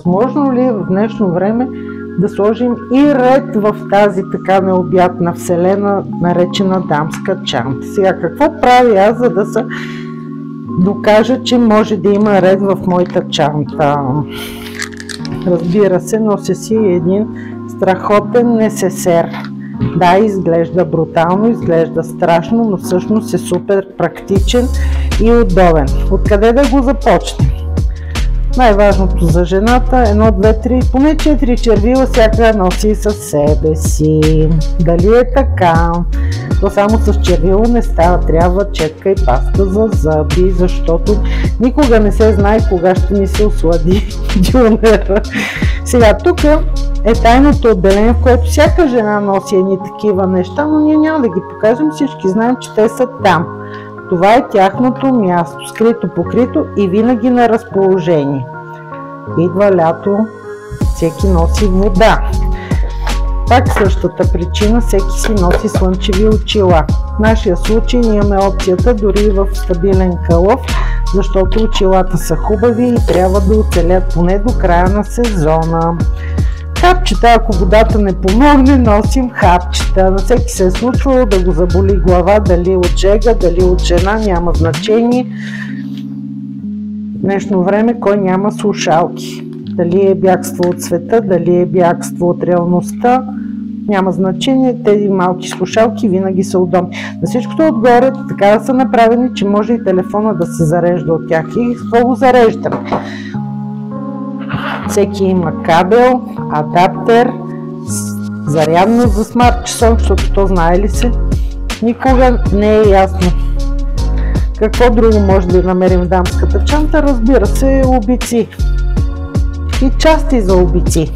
Можно ли в днешно време да сложим и ред в тази така необятна вселена, наречена дамска чанта? Сега, какво правя аз, за да се докажа, че може да има ред в моята чанта? Разбира се, нося си един страхотен несесер. Да, изглежда брутално, изглежда страшно, но всъщност е супер практичен и удобен. Откъде да го започнем? Най-важното за жената, 1, 2, 3, поне 4 червила всяка носи със себе си. Дали е така? То само с червило не става, трябва четка и паста за зъби, защото никога не се знае кога ще ни се ослади дюнера. Сега тук е тайното отделение, в което всяка жена носи едни такива неща, но ние няма да ги покажем, всички знаем, че те са там. Това е тяхното място, скрито, покрито и винаги на разположение. Идва лято, всеки носи вода. Пак същата причина, всеки си носи слънчеви очила. В нашия случай ние имаме опцията дори в стабилен кълъв, защото очилата са хубави и трябва да оцелят поне до края на сезона. Хапчета, ако водата не помогне, носим хапчета. На всеки се е случвало да го заболи глава, дали от жега, дали от жена, няма значение. В днешно време кой няма слушалки? Дали е бягство от света, дали е бягство от реалността, няма значение, тези малки слушалки винаги са удобни. На всичкото отгоре така да са направени, че може и телефона да се зарежда от тях. И какво го зареждаме? Всеки има кабел, адаптер, зарядно за смарт часовник, защото то знае ли се? Никога не е ясно. Какво друго може да намерим в дамската чанта? Разбира се, обици и части за обици.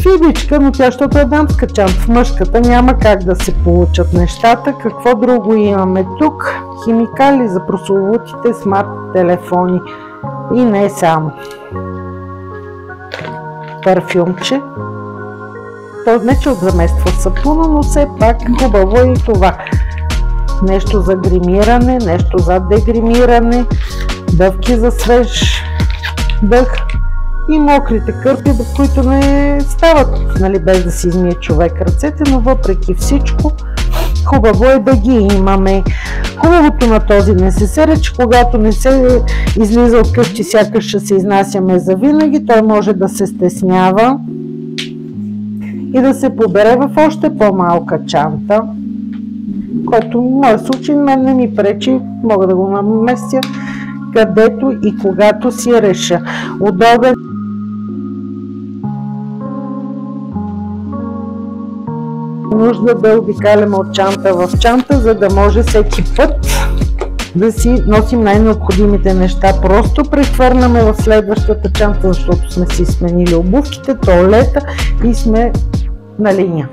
Фибичка, но тя, защото е дамска чанта, в мъжката няма как да се получат нещата. Какво друго имаме тук? Химикали за прословутите смарт телефони и не само. Парфюмче. То не че замества сапуна, но все пак хубаво е и това. Нещо за гримиране, нещо за дегримиране, дъвки за свеж дъх и мокрите кърпи, които не стават, нали, без да си измие човек ръцете, но въпреки всичко хубаво е да ги имаме. Хубавото на този несесер е, че когато не се излиза от къщи, сякаш ще се изнасяме за винаги, той може да се стеснява и да се побере в още по-малка чанта, който в моя случай мен не ми пречи, мога да го наместя където и когато си реша. Удобен. Нужда да обикаляме от чанта в чанта, за да може всеки път да си носим най-необходимите неща. Просто прехвърляме в следващата чанта, защото сме си сменили обувките, тоалета и сме на линия.